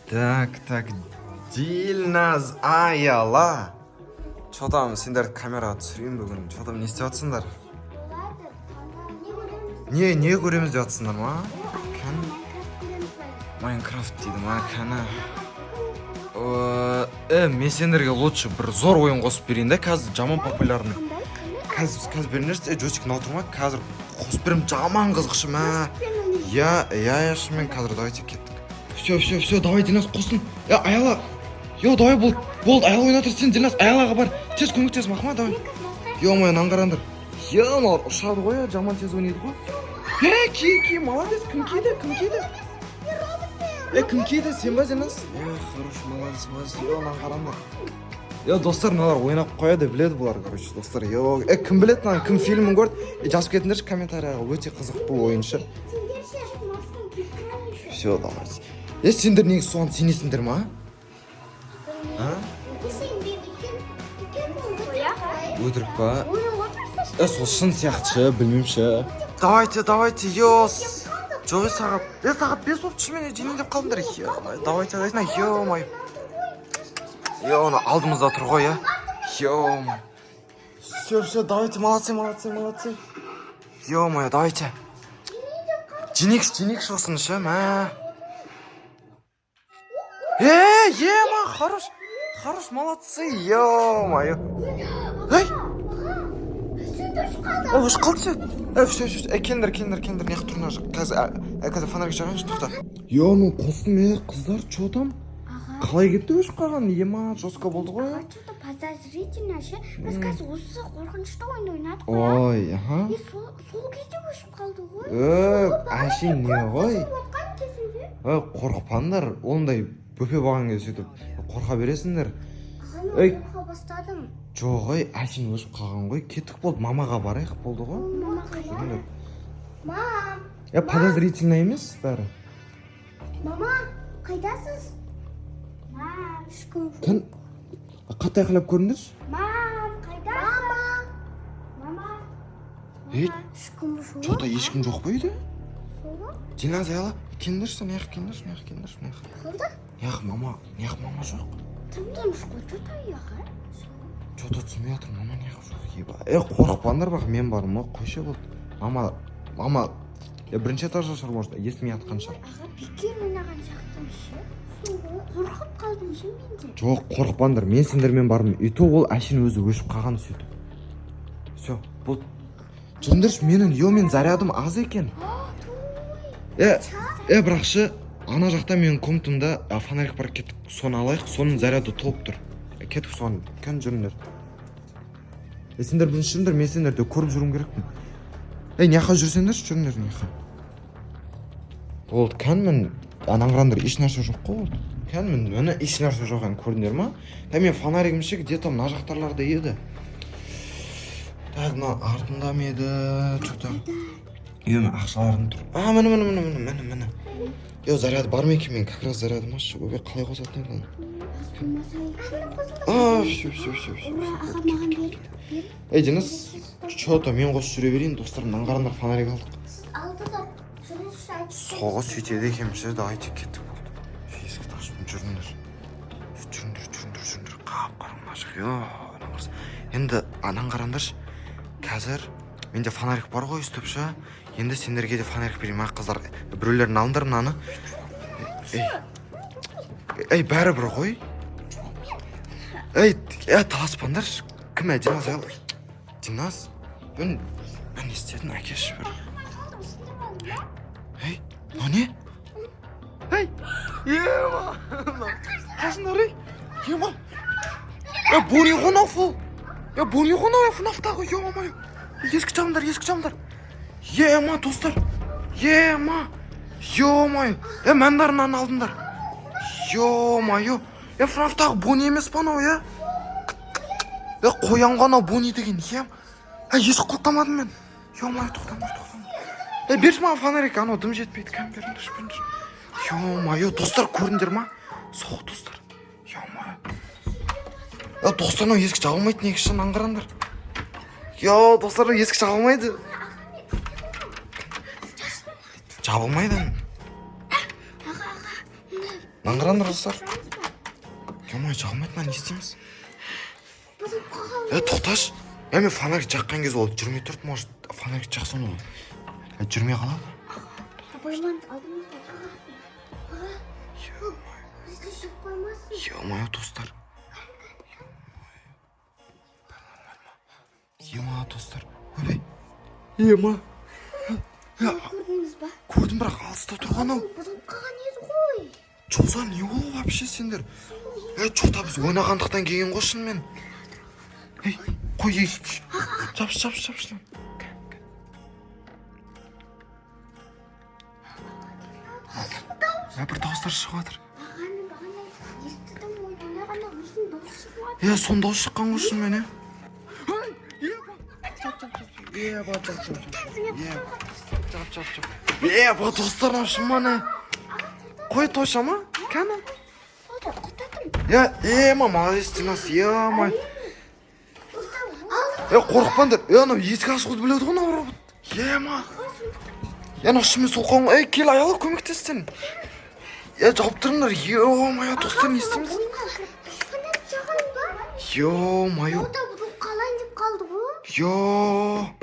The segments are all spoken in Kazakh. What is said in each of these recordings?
Так, Дилназ аяла. Чодам сендерді камераға түсірейін бүгін. Чодам не істеп жатсыңдар? Не көреміз деп жатсыңдар ма? Майнкрафт дейді ма, кәні. Мен сендерге лучше бір зор ойын қосып берейін да, қазір жаман популярный. Қазір беріңдерші, жөтшік мынау тұрма, қазір қосып берем жаман қызықшы ма. Я шымен қазір давайте кеттік. Все, давай Дилназ қосын. Аяла. Давай болды, аяла ойнатыр сен, Дилназ аялаға бар. Тез көмектес мақма, давай. Мойын аңғарандыр. Мыналар ұшады ғой, жаман тез ойнайды ғой. Ки, молодец, кім кейді? Кім кейді, сен ба Дилназ? Хорош, молодец, аңғарандыр. Достар, мыналар ойнап қояды, біледі бұлар, короче, достар. Кім біледі, кім фильмін көрді? Жазып кетіңдерші комментарияға, өте қызық бұл ойыншы. Все, давайте. Сендер неге соған сенесіңдер ма? Өтірік па? Сол шын сияқтшы, білмемші. Давайте, Жоқ, сағат 5 болып түшімен жинен деп қалдыңдар. Давайте, ё-май. Оны алдымызда тұр ғой, ё-май. Все, давайте, молодцы. Ё-май, давайте. Жинекші осынышы, мә. Хорош, молодцы, ё-май. Өш қалды сен. Все. Кендір, неғып тұрына жық. Қазір фонарик жағайыншы, тұқта. Ё-май, қостым, қыздар, чо там? Қалай кетті өшіп қалған? Жостқа болды ғой? Что-то подозрительно ше. Біз қазір осы қорқынышты ойын ойнадық қой. Ой, аха. Сол кезде өшіп қалды ғой. Әшейін не ғой? Қорқпаңдар, ондай бөпе баған кезде сөйтіп қорқа бересіңдер. Қорқа бастадым. Жоқ, әшейін өшіп қалған ғой. Кеттік болды, мамаға барайық болды ғой. Мамаға. Мам. Подозрительно емес бәрі. Мама, қайдасыз? Мам, ешкім жоқ. Кін? Қаттай қылап көріндірші? Мам, қайдасыз? Мама. Ешкім жоқ. Жота ешкім жоқ па үйде? Солда? Дилназ аяла, кендірші, неғып. Солда? Неғып мама жоқ? Тым-тымыш қой, жота ұяға. Жота түсінбей жатыр, мама неғып жоқ? Қорқпаңдар бақ, мен барым, қойшы болды. Мама, бірінші этажда шығар, может, естімей атқан шығар. Бекер ойнаған сияқтымын ше. Қорқып қалдым ше менде. Жоқ, қорқпаңдар, мен сендермен барым. Үйті ол әшін өзі өшіп қалған сөйтіп. Все, бұл. Жүріндірші, мен зарядым аз екен. Бірақшы, ана жақта менің комнатымда фонарик бар, кеттік, соны алайық, соның заряды толып тұр. Кеттік соны, кән жүріңдер. Сендер бірінші жүріңдер, мен сендерді көріп жүрім керекпін. Неқа жүрсеңдерші, жүріңдер неқа. Ол кәнмін, анаңғырандыр, еш нәрсе жоқ қой ол. Кәнмін, өні еш нәрсе жоқ ән көрдіңдер ма? Мен фонаригімше где-то мына жақтарларда еді. Мына артында ма еді, что-то. Мен ақшаларын тұр. Міне. Заряды бар ма екен, мен как раз зарядым ашы, өбе қалай қосатын еді? Все. Аға маған бер. Дилназ, что-то мен қосып жүре берейін, достарым, аңғарындар фонарик алдық. Алды да жүріңізші айтып. Соға сөйтеді екенші, давайте кеттік болды. Есікті ашып жүріңдер. Жүріңдер, қап-қарым ашық. Енді анан қарандаршы, қазір менде фонарик бар ғой үстіпші. Енді сендерге де фонарик берейін, қыздар. Біреулерін алыңдар мынаны. Бәрі бір ғой. Таласпаңдаршы. Кім Дилназ аял? Дилназ? Мен істедім, әкеші бір. Не? Ема! Қасындар, ема! Бони қонау фул! Бони қонау фнафтағы, ема! Ескі жамдар! Ема, достар! Ема! Мәндарынан алдыңдар! Ема! Фнафтағы бони емес панау, қоян ғана бони деген, есік құлттамадым мен! Ема, тоқтамдар! Берші маған фонарик, анау дым жетпейді, кәм беріңдер. Ё-май, достар, көріндер ма? Соқ, достар. Ё-май. Достар, есік жағылмайды, неге шын аңғырандар. Достар, есік жағылмайды. Жабылмайды. Наңғыраңдар достар. Ой, жағылмайды ма, не істейміз? Тоқташы. Мен фонарик жаққан кез ол жүрмей тұрды, может фонарик жақсын ол. Жүрмей қалады. Байланыс алдыңыз ба? Бізді жеп қоймасын. Ё-моё, достар. Ё-моё, достар. Ойбай. Ема. Көрдіңіз ба? Көрдім, бірақ алыста тұрған ау. Бұзылып қалған еді ғой. Чоза, не ол вообще сендер? Чота біз ойнағандықтан келген ғой шынымен. Қой, жапшы. Бір дауыстар шығып жатыр. Бағана естідім ойнағанда өзің дауыс шығып жатыр. Сон дауыс шыққан ғой шынымен, Ба, достар, шынымен, Қой, тоша ма? Кәні? Ема, молодец, Динас, ема. Қорықпаңдар. Анау есік ашуды біледі ғой, анау робот. Ема. Анау шынымен соққан ғой. Кел, аяла көмектессін. Жауып тұрыңдар. Ема, достар, не істейміз? Ема. Қалайын деп қалды ғой.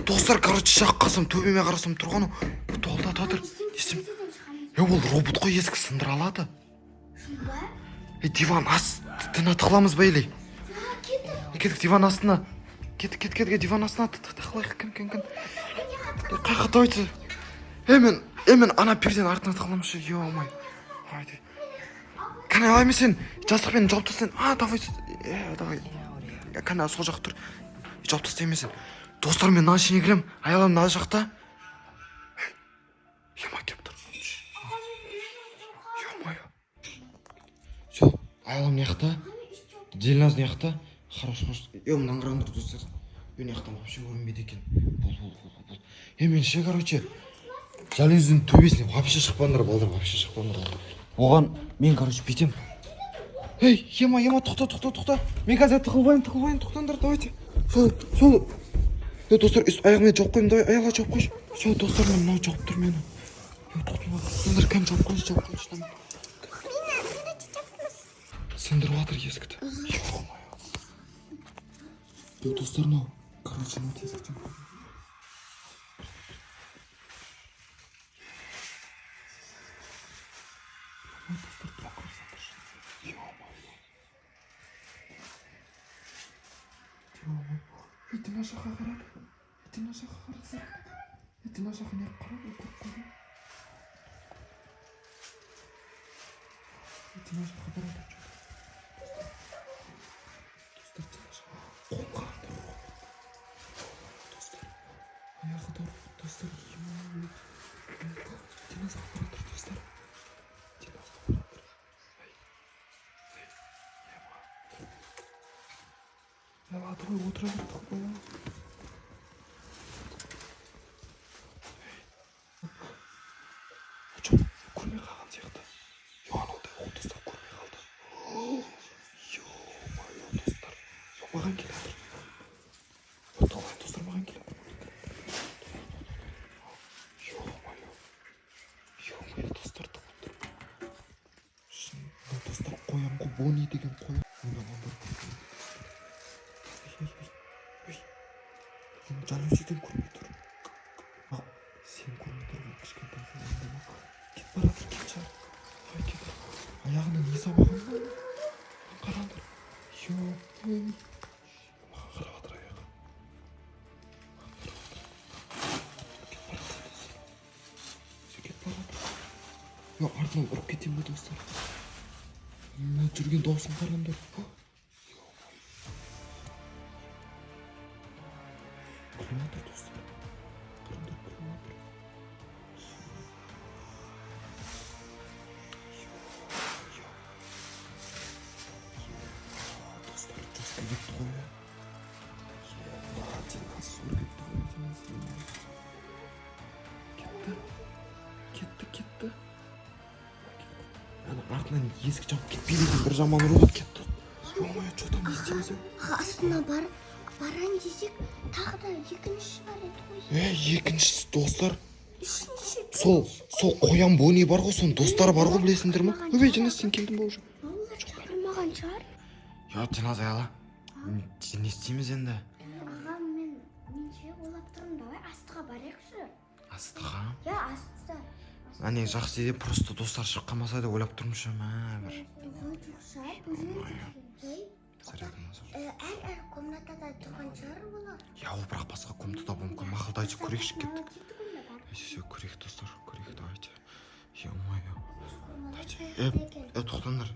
Достар, короче, жаққасам, төбеме қарасам тұрған ғой. Толда татыр. Ол робот қой, есік сындыра алады. Диван астына тықыламыз ба елей? Кеттік диван астына. Кеттік диван астына тықылайық. Кім. Қайқы тойты. Мен ана перден артына тықыламыз. Ё-май. Кәне алайме сен? Жастықпен жауып тастайын. Давай. Кәне сол жақ тұр. Жауып тастайын сен. Достар, мен мына ішіне кірем. Аялам мына жақта. Ема кеп тұр. Ё-май. Все, аялам не жақта. Делназ не жақта. Хорош. Мынан қараңдар, достар. Не жақтан вообще көрінбейді екен. Бұл. Мен ше, короче, жалюзінің төбесіне вообще шықпаңдар, балдар, вообще шықпаңдар. Оған мен, короче, бүйтем. Ема, тоқта. Мен қазір тықылбайын, тоқтаңдар, давайте. Сол. Достар, аяғымен жауып қойым, давай, аяға жауып қойшы. Все, достар, мен мынау жауып тұр мені. Тоқтаңдар, кән жауып қойшы. Сындырып жатыр есікті. Достар, мынау, короче, мынау есіктен. Дина жаққа қарады. Дина жаққа не қарады, көріп қойды. Дина жаққа қарады. Достар, Дина жаққа. Қолын қараңдар. Достар, аяғы да ұрып, достар. Дина жаққа қарады, достар. Атырой, отыра берді қоя. Жоқ, көрмей қалған сияқты. Анаудай ол достар көрмей қалды. Ё-мое, достар. Маған келеді. Толайын достар, маған келеді. Ё-мое, достар тығып тұр. Достар, қоям ғой, Бони деген қоям. Жалюзиден көрмей тұр. Сен көрмей тұр, кішкентай қылғанда ма? Кет баратыр, кет шығар. Кет. Аяғына не сабаған ба? Қараңдар. Маған қарап жатыр аяғы. Кет баратыр. Артынан ұрып кетем бе, достар? Жүрген дауысын қараңдар. Күлмәдір, достар. Қараңдар, күлмәдір. Достар, жоспар кетті ғой. Динас сұр кетті ғой. Кетті. Артынан есік жауып кетпейді екен, бір жаман робот кетті. Ё-мое, что там не істейміз? Астына барайын десек, тағы да екінші бар еді ғой. Екіншісі, достар. сол қоян бони бар ғой, соның достары бар ғой, білесіңдер ма? Өбей Динас, сен келдің бе уже? Шақырмаған шығар. Я, Динас аяла. Не істейміз енді? Аға, мен ше ойлап тұрмын, давай астыға барайықшы. Астыға? Я, астыда. Әне жақсы идея, просто достар шығып қалмаса деп ойлап тұрмын бір. Әр комнатада тұрған шығар олар. Я, ол бірақ басқа комнатада мүмкін. Мақұл, көрейікші кеттік. Все, көрейік достар, көрейік, давайте. Ё-моё. Тоқтаңдар.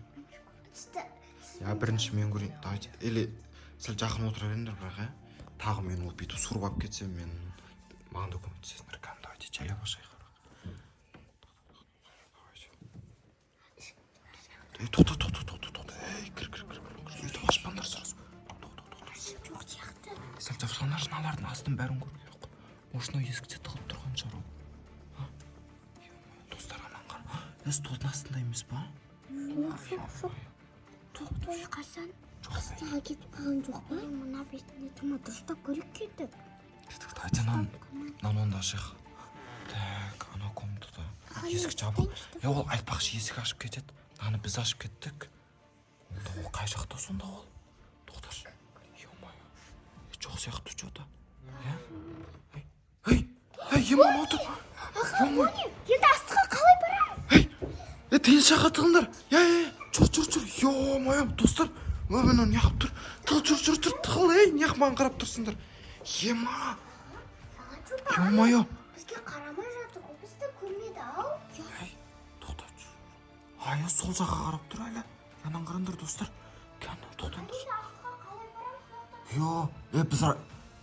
Я, бірінші мен көрейін, давайте. Или сәл жақын отыра беріңдер бірақ, тағы мен ол бүйтіп сұрып алып кетсем, мен маған да көмектесесіңдер. Давайте, жайлап ашайық. Тоқта. Кір. Өйтіп ашпаңдар сразу. Жоқ сияқты. Сәл жапсаңдар, шыналардың астын бәрін көрмей ақ. Осынау есікте тығып тұрған шығар ол. Достар, анан қара. Столдың астында емес па? Жоқ. Той қасан астыға кетіп қалған жоқ па? Мына бетінде тұрма, дұрыстап көріп кеттік. Давайте нам онда ашайық. Так, анау комнатада есік жабық. Ол айтпақшы есік ашып кетеді. Аны біз ашып кеттік. Ол қай жақта сонда ол? Тоқтар. Ё-моё. Жоқ сияқты что-то. Еман отыр. Енді астыға қалай барам? Тиын шақыртыңдар. Жүр. Ё-моё, достар. Мен неғып тұр? Жүр. Тығыл, неғып маған қарап тұрсыңдар? Ема. Ё-моё. Бізге қарамай жатыр, бізді көрмеді ау. Тоқтар. Сол жаққа қарап тұр әлі. Анан қараңдар достар. Тоқтаңдар.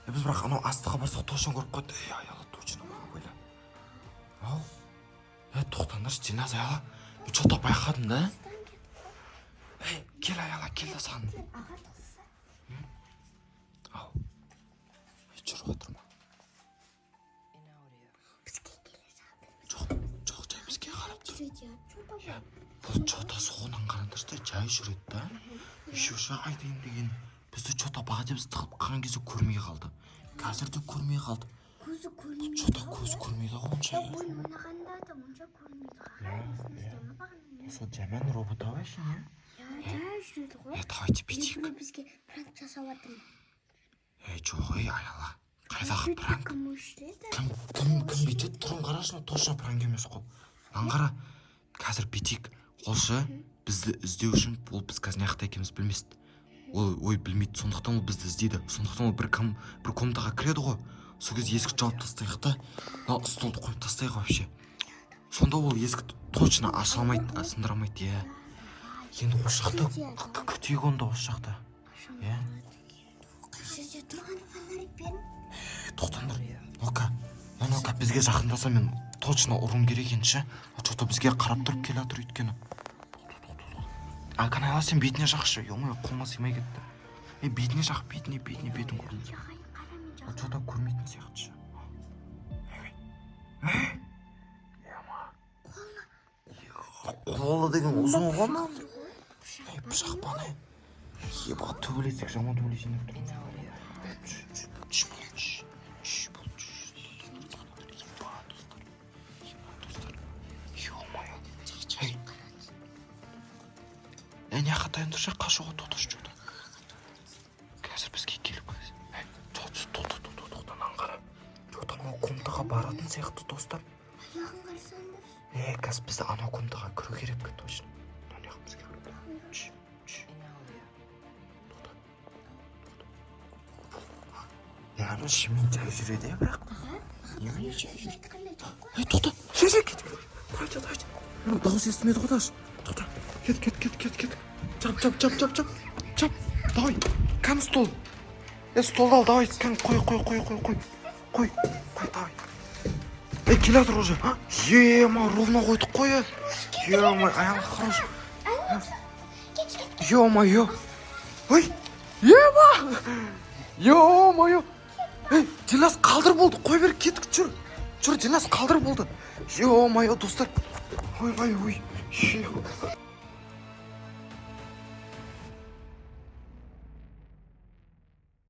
Біз бірақ анау астыға барсақ точно көріп қойды. Аяла точно маған бөлі. Ау. Тоқтаңдар, Динас аяла. Что-то байқадың да? Кел аяла, кел да саған. Аға тұқса. Ау. Жүріп отырма. Бізге келе жатыр. Жоқ, жай бізге қарап тұр. Жүреді, Бұл что-то соғынан қараңдаршы, жай жүреді да. Еще айтайын деген. Бізді что-то баға деп тығып қалған кезде көрмей қалды. Қазір де көрмей қалды. Көзі көрмейді. Что-то көзі көрмейді онша. Ойын ойнағанда да онша көрмейді. Сол жаман робот авайшы, не? Жай жүреді ғой. Давайте битейік. Бізге пранк жасап жатыр. Жоқ, аяла. Қайдағы пранк? Кім өшіреді? Кім бүйтеді? Тұрын қарашын, точно пранк емес қол. Аңғара, қазір битейік. Олшы, бізді іздеу үшін, ол біз қазір неқта екеніміз білместі. Ой білмейді, сондықтан ол бізді іздейді. Сондықтан ол бір комнатаға кіреді ғой. Сол кезде есік жауып тастайық та, столды қойып тастайық вообще. Сонда ол есікті точно ашылмайды, сындырамайды, Енді осы жақта күтейік онда осы жақта. Жерде тұрған фонарикпен. Тоқтаңдар. Ока, бізге жақындаса мен точно ұрым керек енші. Что-то бізге қарап тұрып келе жатыр өйткені. Канайла, сен бетіне жақшы. Ё-моё, қолыма сыймай кетті. Бетіне жақ, бетін көрмейді. Что-то көрмейтін сияқты. Қолы деген ұзын ғана. Пышақ па не? Еба, төбелесек, жаман төбелесен деп не қатайын тұрша, қашуға тоқташ жоды. Қазір бізге келіп қайыз. Тоқтан аңғара. Жодан ол комнатаға баратын сияқты, достар. Аяғын қарсаңдар. Қазір бізді анау комнатаға кіру керек пе, точно. Аяғын бізге кіру. Шымен жай жүреді, бірақ. Немен жай жүреді? Тоқта, жай кет. Давайте. Дауыс естімеді қодаш. Тоқта, кет. Чап. Давай, кән стол. Столды ал, давай, кән қой, давай. Келе жатыр уже. Ема, ровно қойдық қой. Ема, аяғы хорош. Ё-моё. Ема. Ё-моё. Динас қалдыр болды, қой бер, кеттік, жүр, Динас қалдыр болды. Ё-моё, достар. Ой.